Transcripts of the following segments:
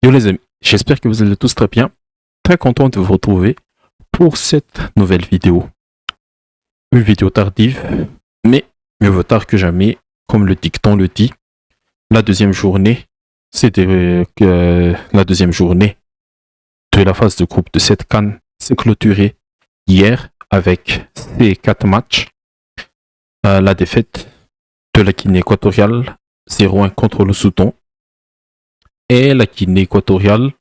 Yo les amis, j'espère que vous allez tous très bien. Très content de vous retrouver pour cette nouvelle vidéo. Une vidéo tardive, mais mieux vaut tard que jamais, comme le dicton le dit. La deuxième journée, la deuxième journée de la phase de groupe de cette CAN s'est clôturée hier avec ces 4 matchs. La défaite de la Guinée équatoriale 0-1 contre le Soudan. Et la Guinée équatoriale,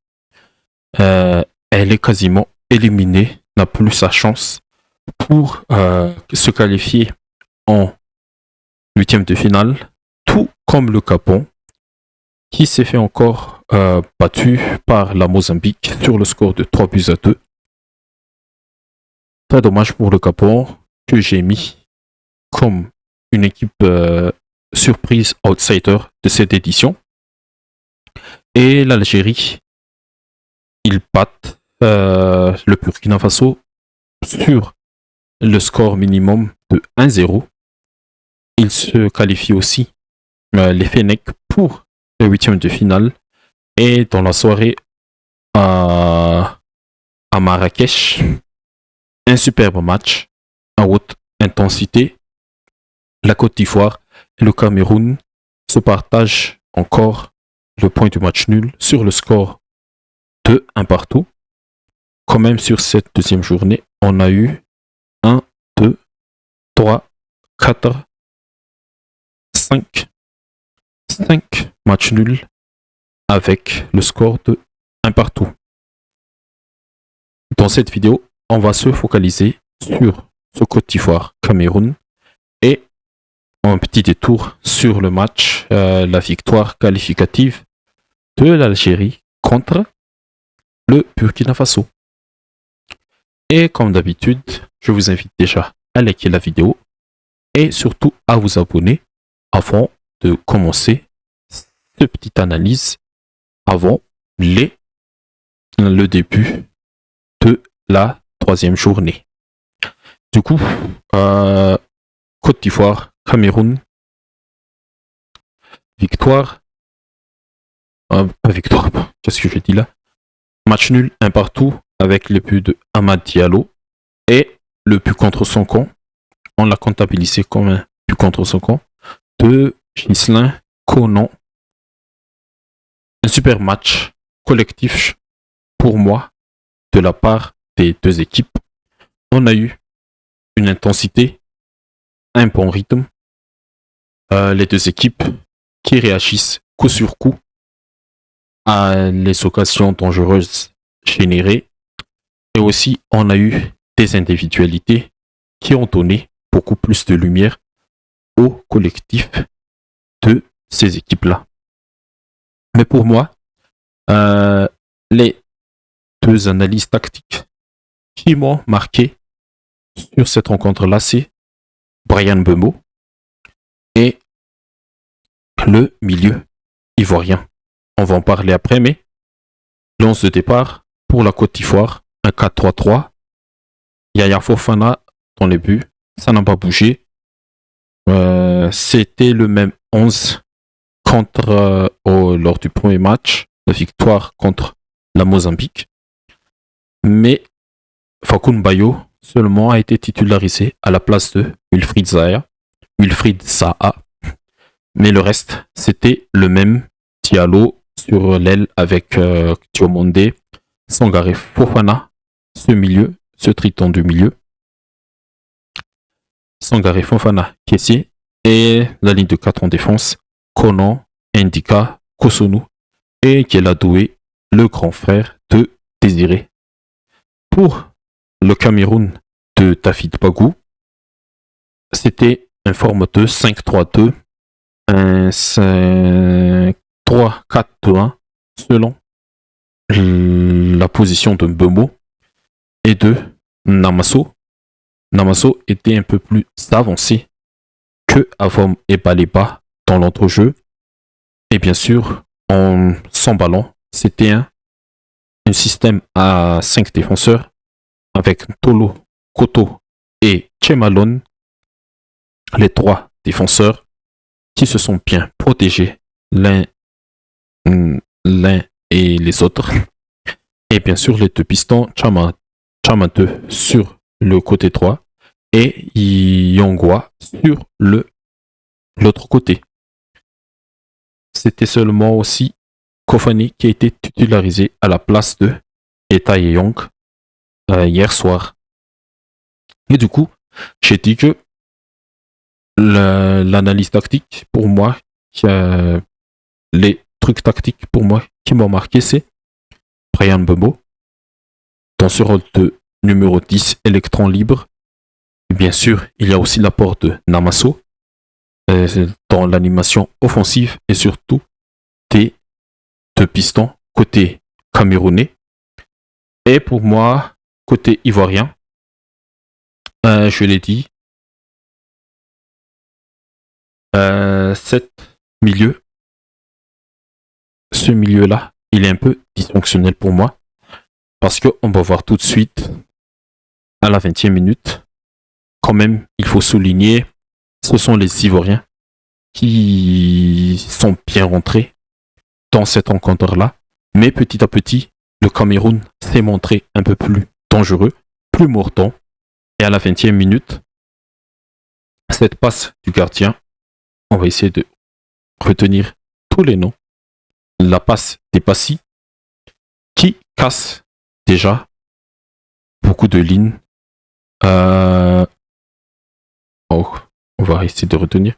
elle est quasiment éliminée, n'a plus sa chance pour se qualifier en huitième de finale, tout comme le Gabon, qui s'est fait encore battu par la Mozambique sur le score de 3-2. Très dommage pour le Gabon, que j'ai mis comme une équipe surprise outsider de cette édition. Et l'Algérie, ils battent le Burkina Faso sur le score minimum de 1-0. Ils se qualifient aussi, les Fennecs, pour le huitième de finale. Et dans la soirée à Marrakech, un superbe match à haute intensité. La Côte d'Ivoire et le Cameroun se partagent encore le point du match nul sur le score de 1 partout. Quand même, sur cette deuxième journée, on a eu 1, 2, 3, 4, 5 matchs nuls avec le score de 1 partout. Dans cette vidéo, on va se focaliser sur ce Côte d'Ivoire-Cameroun et un petit détour sur le match, la victoire qualificative de l'Algérie contre le Burkina Faso. Et comme d'habitude, je vous invite déjà à liker la vidéo et surtout à vous abonner avant de commencer cette petite analyse avant le début de la troisième journée. Du coup, Côte d'Ivoire, Cameroun, victoire, pas victoire, qu'est-ce que je dis là? Match nul, 1 partout, avec le but de Amad Diallo et le but contre son camp. On l'a comptabilisé comme un but contre son camp de Ghislain Conan. Un super match collectif pour moi de la part des deux équipes. On a eu une intensité, un bon rythme. Les deux équipes qui réagissent coup sur coup à les occasions dangereuses générées. Et aussi, on a eu des individualités qui ont donné beaucoup plus de lumière au collectif de ces équipes-là. Mais pour moi, les deux analyses tactiques qui m'ont marqué sur cette rencontre-là, c'est Bryan Mbeumo et le milieu ivoirien. On va en parler après, mais l'once de départ pour la Côte d'Ivoire, un 4-3-3. Yaya Fofana dans les buts, ça n'a pas bougé. C'était le même 11 lors du premier match, la victoire contre la Mozambique. Mais Fakoun Bayo seulement a été titularisé à la place de Wilfried Zaha. Mais le reste, c'était le même. Diallo sur l'aile avec Diomandé, Sangaré Fofana, ce triton du milieu. Sangaré Fofana, caissier, et la ligne de 4 en défense, Konan, Indika, Kosunu et Keladoué, le grand frère de Désiré. Pour le Cameroun de David Bagou, c'était une forme de 5-3-2, un 3-4-2-1 selon la position de Mbeumo et de Namasso. Namasso était un peu plus avancé que Avom et Baleba dans l'entrejeu. Et bien sûr, sans ballon, c'était un système à 5 défenseurs avec Tolo, Koto et Chemalon, les 3 défenseurs qui se sont bien protégés l'un et les autres. Et bien sûr, les deux pistons, Chama 2 sur le côté droit et Yongwa sur l'autre côté. C'était seulement aussi Kofani qui a été titularisé à la place de Eta Young hier soir. Et du coup, j'ai dit que l'analyse tactique, pour moi, les trucs tactiques pour moi qui m'ont marqué, c'est Brian Mbeumo dans ce rôle de numéro 10 électron libre. Et bien sûr, il y a aussi l'apport de Namaso dans l'animation offensive et surtout des deux pistons côté camerounais. Et pour moi, côté ivoirien, je l'ai dit, ce milieu-là, il est un peu dysfonctionnel pour moi parce qu'on va voir tout de suite à la 20e minute. Quand même, il faut souligner, ce sont les Ivoiriens qui sont bien rentrés dans cette rencontre-là. Mais petit à petit, le Cameroun s'est montré un peu plus dangereux, plus mordant. Et à la 20e minute, cette passe du gardien, on va essayer de retenir tous les noms. La passe des Passy qui casse déjà beaucoup de lignes. On va essayer de retenir.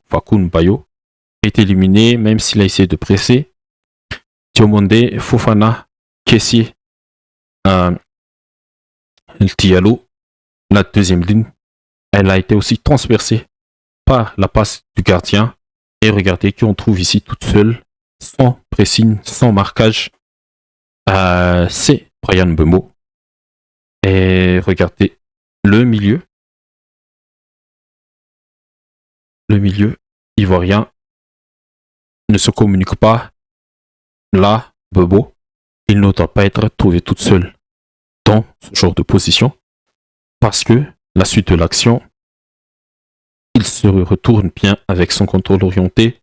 Fakoun Bayo est éliminé, même s'il a essayé de presser. Diomonde, Fofana, Kessié, Tialo, la deuxième ligne, elle a été aussi transpercée par la passe du gardien. Et regardez qui on trouve ici toute seule, sans pressing, sans marquage. C'est Brian Mbeumo. Et regardez le milieu. Le milieu ivoirien ne se communique pas. Là, Mbeumo, il ne doit pas être trouvé toute seule dans ce genre de position parce que la suite de l'action, il se retourne bien avec son contrôle orienté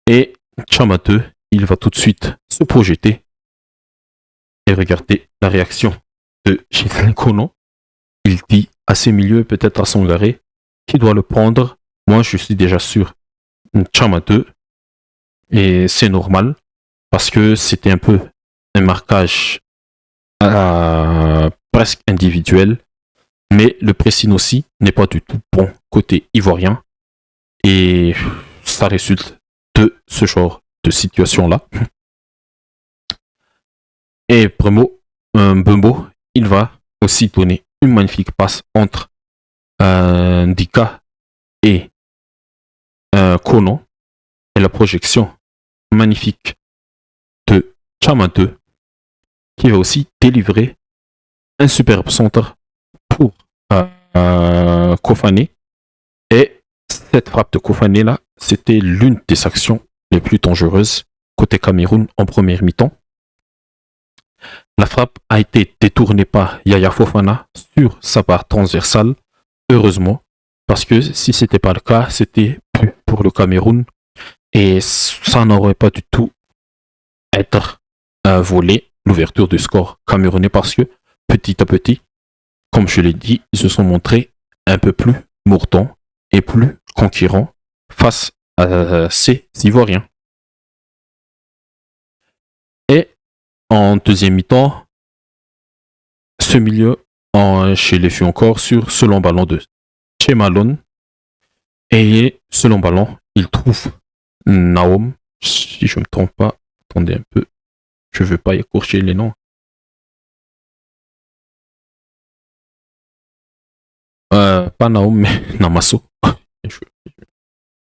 et Chama 2, il va tout de suite se projeter et regardez la réaction de Gislain Konon. Il dit à ses milieux, peut-être à son garé, qui doit le prendre. Moi, je suis déjà sûr Chama 2 et c'est normal parce que c'était un peu un marquage presque individuel, mais le pressing aussi n'est pas du tout bon côté ivoirien et ça résulte de ce genre de situation-là. Et Mbeumo, il va aussi donner une magnifique passe entre Ndika et Konon et la projection magnifique de Chama 2 qui va aussi délivrer un superbe centre pour Kofane. Et cette frappe de Kofane là, c'était l'une des actions les plus dangereuses côté Cameroun en première mi-temps. La frappe a été détournée par Yaya Fofana sur sa barre transversale, heureusement, parce que si ce n'était pas le cas, c'était plus pour le Cameroun et ça n'aurait pas du tout être volé l'ouverture du score camerounais parce que petit à petit, comme je l'ai dit, ils se sont montrés un peu plus mordants et plus conquérants face à ces Ivoiriens. Et en deuxième mi-temps, ce milieu chez les filles encore sur ce long ballon de Chemalon. Et ce long ballon, il trouve Naom, si je ne me trompe pas. Attendez un peu, je ne veux pas écorcher les noms. Pas Naom, mais Namaso.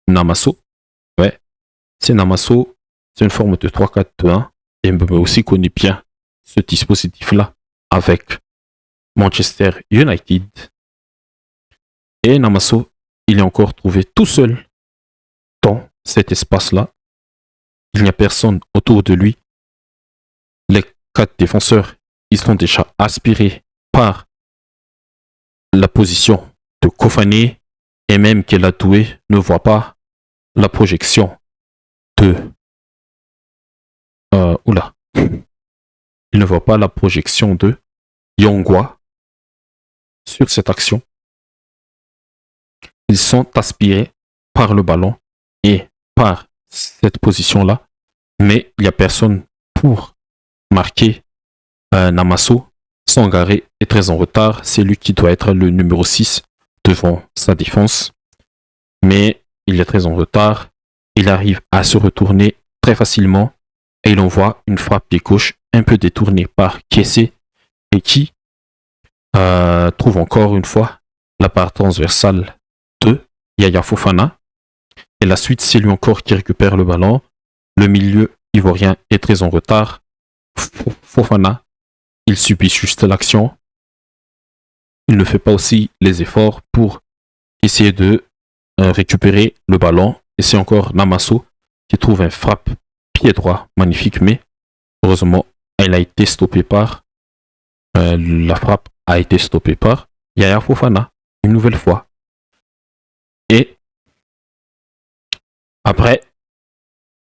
Namaso, ouais, c'est Namaso. C'est une forme de 3-4-2-1. Et Mbeumo aussi connaît bien ce dispositif-là avec Manchester United. Et Namaso, il est encore trouvé tout seul dans cet espace-là. Il n'y a personne autour de lui. Les 4 défenseurs, ils sont déjà aspirés par la position de Kofane et même Kelatoué ne voit pas la projection de il ne voit pas la projection de Yongwa sur cette action. Ils sont aspirés par le ballon et par cette position-là, mais il n'y a personne pour marquer Namaso. Sangaré est très en retard, c'est lui qui doit être le numéro 6 devant sa défense, mais il est très en retard, il arrive à se retourner très facilement et il envoie une frappe pied gauche un peu détournée par Kessé et qui trouve encore une fois la part transversale de Yaya Fofana. Et la suite, c'est lui encore qui récupère le ballon. Le milieu ivoirien est très en retard. Fofana, il subit juste l'action. Il ne fait pas aussi les efforts pour essayer de récupérer le ballon. Et c'est encore Namaso qui trouve un frappe pied droit magnifique, mais heureusement, elle a été stoppée par la frappe a été stoppée par Yaya Fofana une nouvelle fois. Et après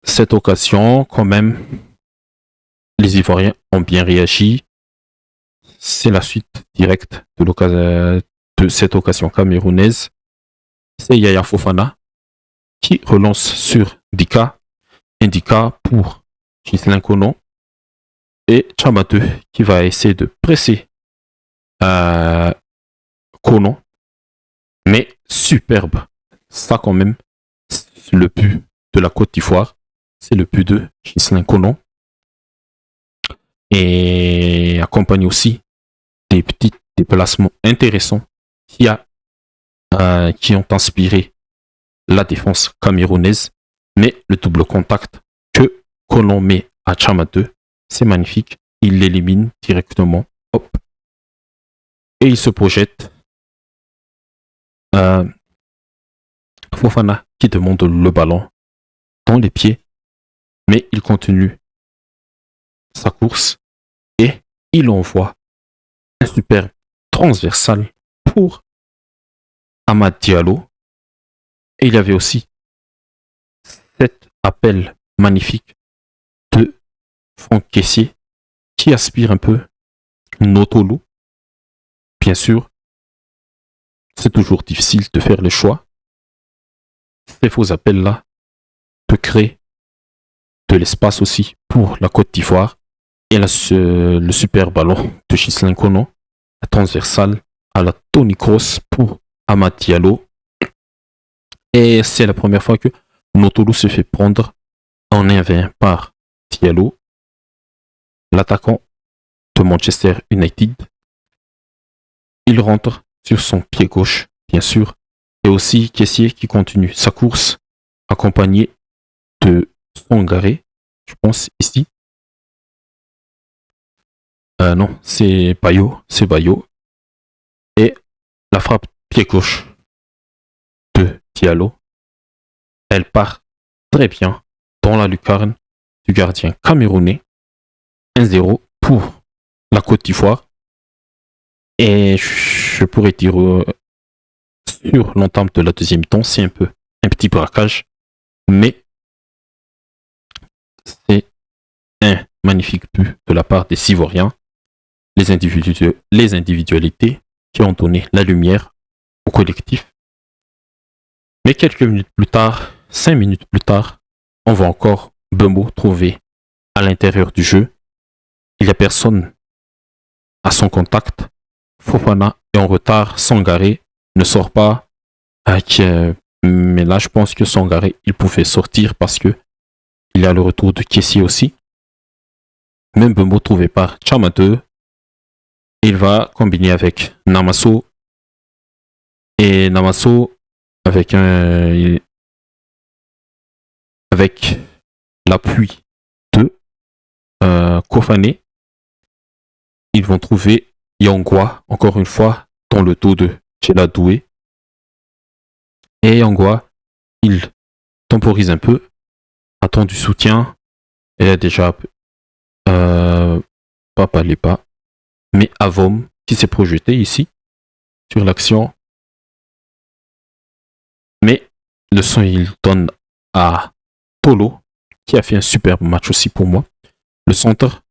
cette occasion, quand même, les Ivoiriens ont bien réagi. C'est la suite directe de cette occasion camerounaise. C'est Yaya Fofana qui relance sur Dika. Indika pour Ghislain Konon. Et Chamateu qui va essayer de presser Konon. Mais superbe. Ça quand même, c'est le but de la Côte d'Ivoire. C'est le but de Ghislain Konon. Et accompagne aussi des petits déplacements intéressants qui ont inspiré la défense camerounaise. Mais le double contact que Konon met à Chamateu, c'est magnifique. Il l'élimine directement. Hop. Et il se projette. Fofana qui demande le ballon dans les pieds. Mais il continue sa course. Et il envoie un super transversal pour Amad Diallo. Et il y avait aussi cet appel magnifique de Franck Kessié qui aspire un peu Notolo. Bien sûr, c'est toujours difficile de faire le choix. Ces faux appels-là peuvent créer de l'espace aussi pour la Côte d'Ivoire. Et là, le super ballon de Ghislain Konon, la transversale à la Tony Kroos pour Amad Diallo. Et c'est la première fois que Notolo se fait prendre en 1v1 par Diallo, l'attaquant de Manchester United. Il rentre sur son pied gauche, bien sûr. Et aussi Kessié qui continue sa course, accompagné de Sangaré, je pense, ici. Non, c'est Bayo. Et la frappe pied gauche de Diallo, elle part très bien dans la lucarne du gardien camerounais. 1-0 pour la Côte d'Ivoire. Et je pourrais dire sur l'entame de la deuxième temps, c'est un petit braquage, mais c'est un magnifique but de la part des Ivoiriens. Les individualités qui ont donné la lumière au collectif. Mais quelques minutes plus tard, 5 minutes plus tard, on va encore Bembo trouver à l'intérieur du jeu. Il n'y a personne à son contact. Fofana est en retard. Sangaré ne sort pas. Mais là, je pense que Sangaré, il pouvait sortir parce que il y a le retour de Kessié aussi. Même Bembo trouvé par Chamateu. Il va combiner avec Namaso. Et Namaso, avec l'appui de Kofane, ils vont trouver Yangwa, encore une fois, dans le dos de Cheladoué. Et Yangwa, il temporise un peu, attend du soutien. Elle a déjà pas Palépa, mais Avom qui s'est projeté ici sur l'action. Mais le son il donne à Tolo qui a fait un superbe match aussi pour moi. Le centre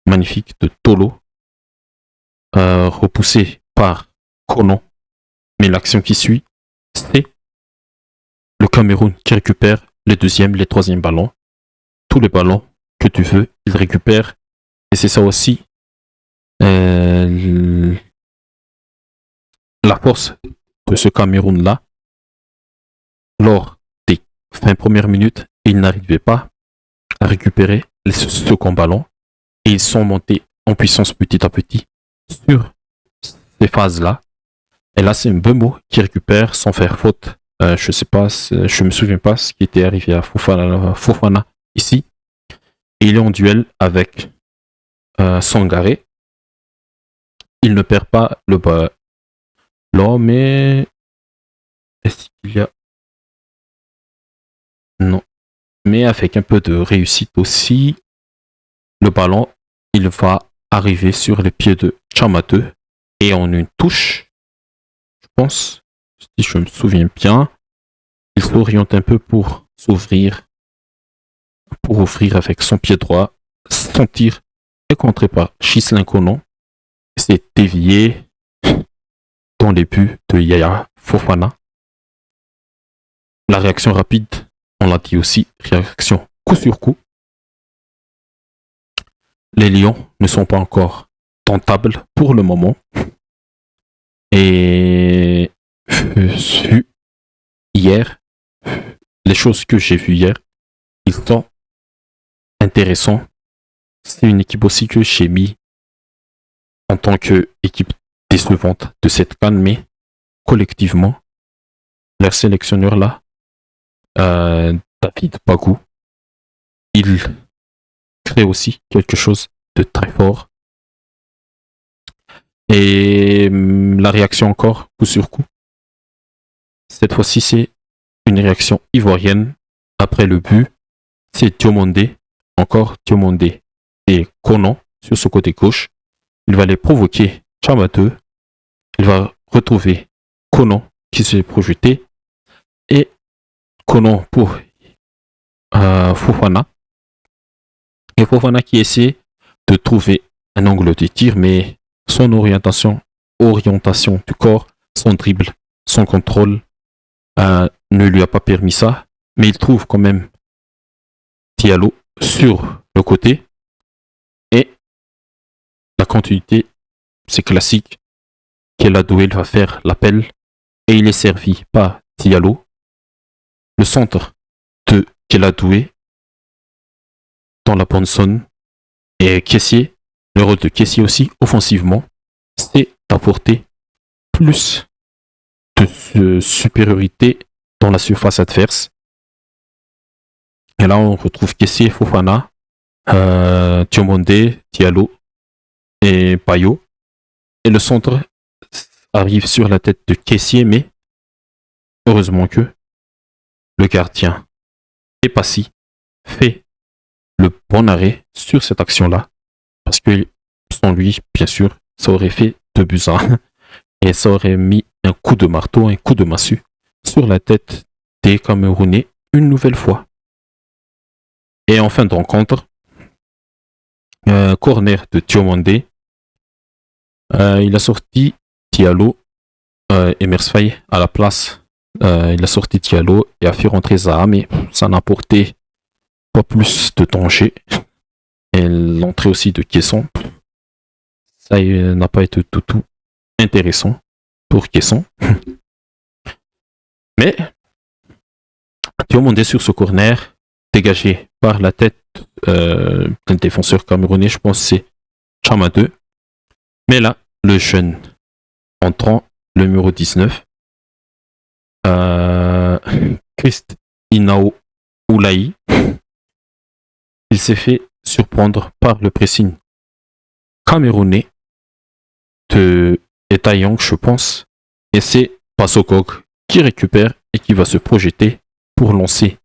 magnifique de Tolo, repoussé par Kono. Mais l'action qui suit, c'est le Cameroun qui récupère les deuxièmes, les troisièmes ballons. Tous les ballons que tu veux, il récupère. Et c'est ça aussi la force de ce Cameroun-là. Lors des 20 premières minutes, ils n'arrivaient pas à récupérer les seconds ballons. Et ils sont montés en puissance petit à petit sur ces phases-là. Et là, c'est Mbeumo qui récupère sans faire faute. Je sais pas, je me souviens pas ce qui était arrivé à Fofana ici. Et il est en duel avec Sangaré. Il ne perd pas le ballon, mais est-ce qu'il y a... Non. Mais avec un peu de réussite aussi, le ballon, il va arriver sur les pieds de Chamateux. Et en une touche, je pense, si je me souviens bien, il s'oriente un peu pour s'ouvrir, pour offrir avec son pied droit. Son tir est contré par Ghislain Konon. C'est dévié dans les buts de Yaya Fofana. La réaction rapide, on l'a dit aussi, réaction coup sur coup. Les Lions ne sont pas encore tentables pour le moment. Et vu hier, les choses que j'ai vues hier, ils sont intéressants. C'est une équipe aussi que j'ai mis en tant qu'équipe décevante de cette CAN, mais collectivement, leur sélectionneur là, David Bagou, il crée aussi quelque chose de très fort. Et la réaction encore, coup sur coup. Cette fois-ci, c'est une réaction ivoirienne après le but. C'est Diomandé, encore Diomandé et Konan sur ce côté gauche. Il va les provoquer Chamateux. Il va retrouver Konan qui s'est projeté. Et Konan pour Fofana. Et Fofana qui essaie de trouver un angle de tir, mais son orientation du corps, son dribble, son contrôle ne lui a pas permis ça. Mais il trouve quand même Diallo sur le côté. Et la continuité, c'est classique. Keladoué va faire l'appel et il est servi par Diallo. Le centre de Keladoué dans la bonne zone. Et Kessié, le rôle de Kessié aussi, offensivement, c'est d'apporter plus de supériorité dans la surface adverse. Et là, on retrouve Kessié, Fofana, Diomandé, Diallo et Bayo. Et le centre arrive sur la tête de Kessié, mais heureusement que le gardien Epassi fait le bon arrêt sur cette action-là. Parce que sans lui, bien sûr, ça aurait fait 2-1. Et ça aurait mis un coup de marteau, un coup de massue sur la tête des Camerounais une nouvelle fois. Et en fin de rencontre, corner de Diomandé. Il a sorti Diallo et Mersfaye à la place. Il a sorti Diallo et a fait rentrer Zaha, mais ça n'a apporté pas plus de danger. Et l'entrée aussi de Caisson, ça n'a pas été tout intéressant pour Caisson. Mais Diomandé sur ce corner, dégagé par la tête d'un défenseur camerounais, je pense que c'est Chamadeux. Mais là, le jeune entrant, le numéro 19, Christ Inao Oulaï, il s'est fait surprendre par le pressing camerounais de Etayang, je pense. Et c'est Passokog qui récupère et qui va se projeter pour lancer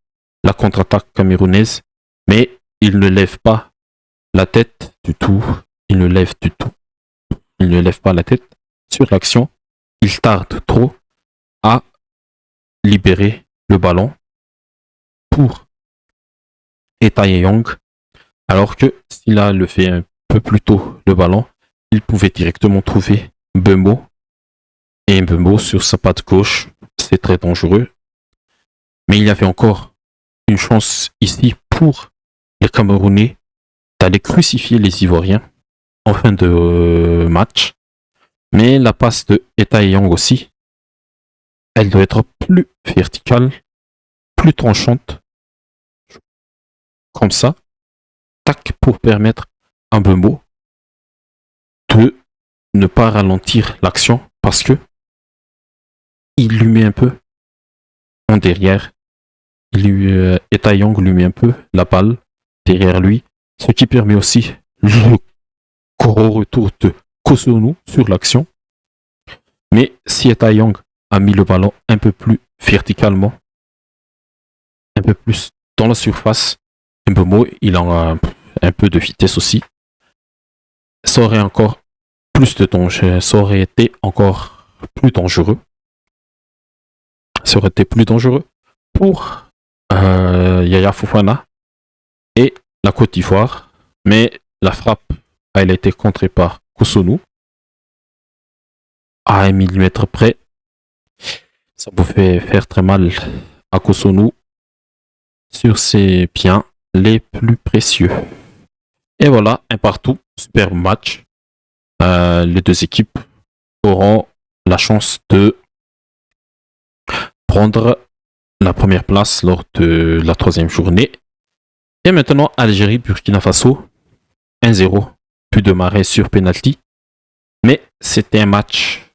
la contre-attaque camerounaise. Mais il ne lève pas la tête du tout. Il ne lève pas la tête sur l'action. Il tarde trop à libérer le ballon pour Etayang. Alors que s'il a levé un peu peu plus tôt le ballon, il pouvait directement trouver Mbeumo. Et Mbeumo sur sa patte gauche, c'est très dangereux. Mais il y avait encore une chance ici pour les Camerounais d'aller crucifier les Ivoiriens en fin de match. Mais la passe de Etaeyong aussi, elle doit être plus verticale, plus tranchante, comme ça, tac, pour permettre à Mbeumo de ne pas ralentir l'action parce que il lui met un peu en derrière. Etaeyong lui met un peu la balle derrière lui, ce qui permet aussi le gros retour de Kosunu sur l'action. Mais si Etaeyong a mis le ballon un peu plus verticalement, un peu plus dans la surface, Mbeumo, il a un peu de vitesse aussi. Ça aurait encore plus de danger, ça aurait été encore plus dangereux. Ça aurait été plus dangereux pour Yaya Fofana et la Côte d'Ivoire, mais la frappe a été contrée par Kosunu à 1 millimètre près. Ça pouvait faire très mal à Kosunu sur ses biens les plus précieux. Et voilà, un partout, super match. Les deux équipes auront la chance de prendre la première place lors de la troisième journée. Et maintenant, Algérie-Burkina Faso, 1-0, plus de Mahrez sur penalty. Mais c'était un match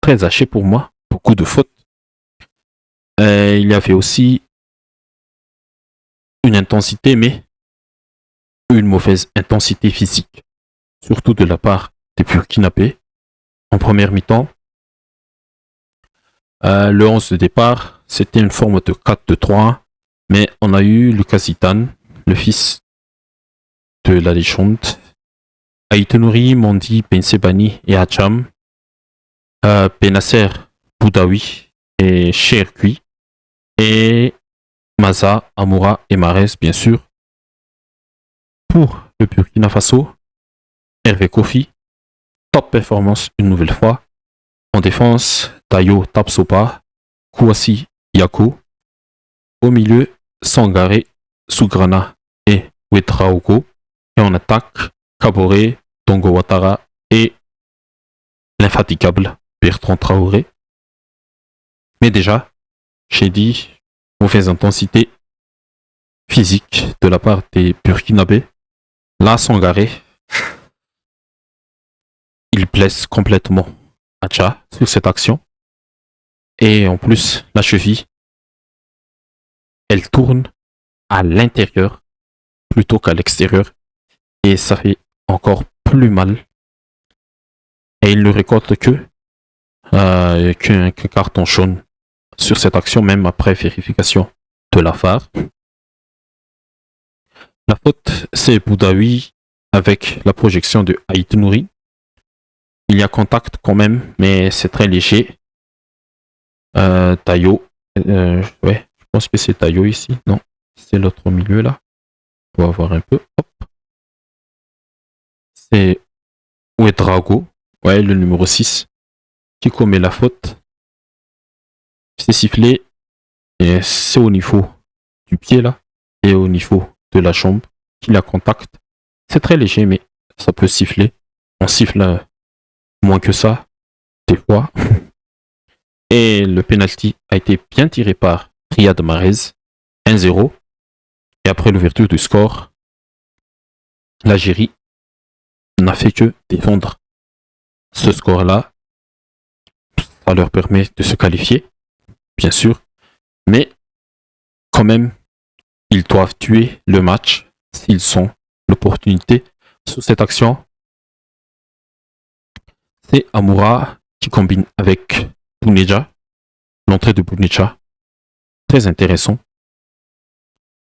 très haché pour moi, beaucoup de fautes. Il y avait aussi une intensité, mais une mauvaise intensité physique, surtout de la part des Burkinabés. En première mi-temps, le 11 de départ, c'était une forme de 4-2-3-1, mais on a eu Lucas Zidane, le fils de la légende, Aïtenouri, Mondi, Ben Sebani et Hacham, Benasser, Boudaoui et Cherkui, et Maza, Amoura et Mahrez, bien sûr. Pour le Burkina Faso, Hervé Kofi, top performance une nouvelle fois. En défense, Tayo Tapsoba, Kouassi Yako. Au milieu, Sangaré, Sougrana et Ouedraogo. Et en attaque, Kabore, Tongo Ouattara et l'infatigable Bertrand Traoré. Mais déjà, j'ai dit, mauvaise intensité physique de la part des Burkinabés. Là, Sangaré, il blesse complètement Acha sur cette action. Et en plus, la cheville, elle tourne à l'intérieur plutôt qu'à l'extérieur. Et ça fait encore plus mal. Et il ne récolte qu'un carton jaune sur cette action, même après vérification de la VAR. La faute, c'est Boudaoui avec la projection de Aïtenouri. Il y a contact quand même, mais c'est très léger. Tayo, ouais, je pense que c'est Tayo ici. Non, c'est l'autre au milieu là. On va voir un peu. Hop. C'est Ouedraogo, ouais, le numéro 6, qui commet la faute. C'est sifflé et c'est au niveau du pied là et au niveau de la jambe qu'il a contact. C'est très léger, mais ça peut siffler. On siffle moins que ça, des fois. Et le penalty a été bien tiré par Riyad Mahrez, 1-0. Et après l'ouverture du score, l'Algérie n'a fait que défendre ce score-là. Ça leur permet de se qualifier, bien sûr. Mais quand même, ils doivent tuer le match s'ils ont l'opportunité. Sur cette action, c'est Amoura qui combine avec Bounedjah. L'entrée de Bounedjah, très intéressant.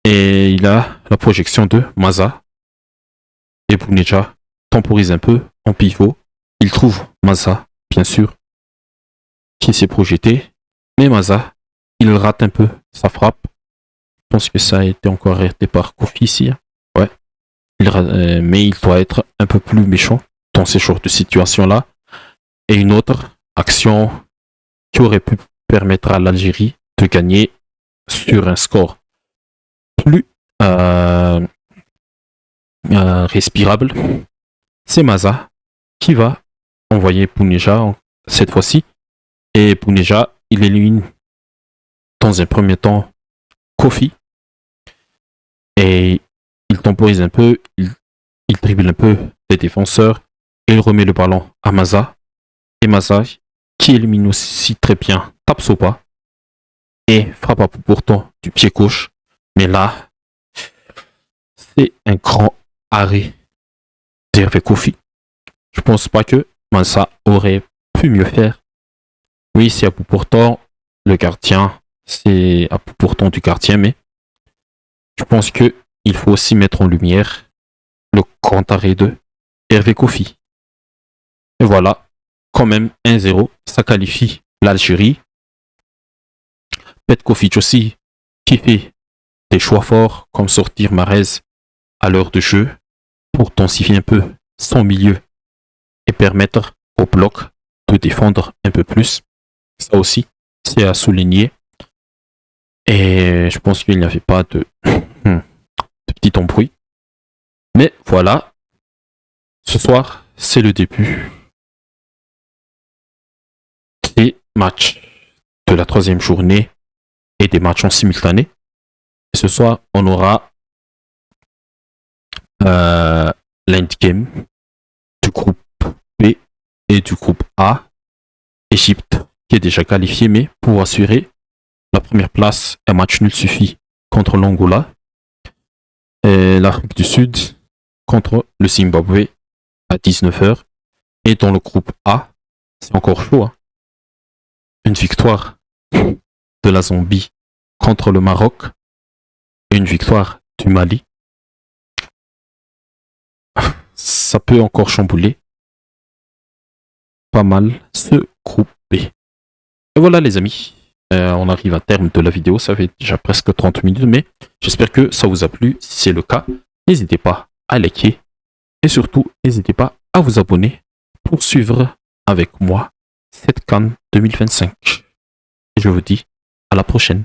Et il a la projection de Maza. Et Bounedjah temporise un peu en pivot. Il trouve Maza, bien sûr, qui s'est projeté. Mais Maza, il rate un peu sa frappe. Je pense que ça a été encore arrêté par Kofi ici. Ouais, il mais il doit être un peu plus méchant dans ces genres de situations-là. Et une autre action qui aurait pu permettre à l'Algérie de gagner sur un score plus respirable, c'est Maza qui va envoyer Bounedjah cette fois-ci. Et Bounedjah, il élimine dans un premier temps Kofi. Et il temporise un peu, il dribble un peu les défenseurs et il remet le ballon à Maza. Et Maza, qui élimine aussi très bien Tapsoba et frappe à bout portant du pied gauche. Mais là, c'est un grand arrêt d'Hervé Kofi. Je pense pas que Maza aurait pu mieux faire. Oui, c'est à bout portant le gardien, c'est à bout portant du gardien, mais je pense que il faut aussi mettre en lumière le grand arrêt de Hervé Kofi. Et voilà, quand même 1-0, ça qualifie l'Algérie. Petkovic aussi, qui fait des choix forts, comme sortir Mahrez à l'heure de jeu, pour densifier un peu son milieu et permettre au bloc de défendre un peu plus. Ça aussi, c'est à souligner. Et je pense qu'il n'y avait pas de petit embrouille. Mais voilà, ce soir, c'est le début des matchs de la troisième journée et des matchs en simultané. Et ce soir, on aura l'endgame du groupe B et du groupe A. Égypte, qui est déjà qualifié, mais pour assurer la première place, un match nul suffit contre l'Angola. Et l'Afrique du Sud contre le Zimbabwe à 19h. Et dans le groupe A, c'est encore chaud. Hein. Une victoire de la Zambie contre le Maroc et une victoire du Mali. Ça peut encore chambouler pas mal ce groupe B. Et voilà les amis, on arrive à terme de la vidéo, ça fait déjà presque 30 minutes, mais j'espère que ça vous a plu. Si c'est le cas, n'hésitez pas à liker et surtout n'hésitez pas à vous abonner pour suivre avec moi cette CAN 2025. Et je vous dis à la prochaine.